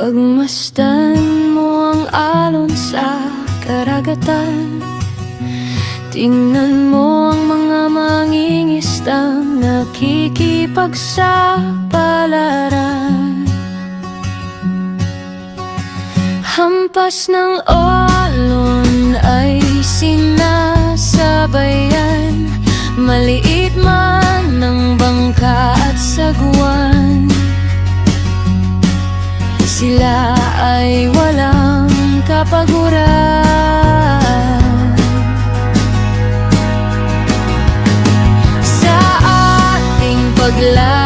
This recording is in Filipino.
Pagmasdan mo ang alon sa karagatan, tingnan mo ang mga mangingisdang nakikipagsapalaran. Hampas ng alon ay sinasabayan, maliit man ng bangka at sagwan. Sila ay walang kapaguran. Sa ating paglalakbay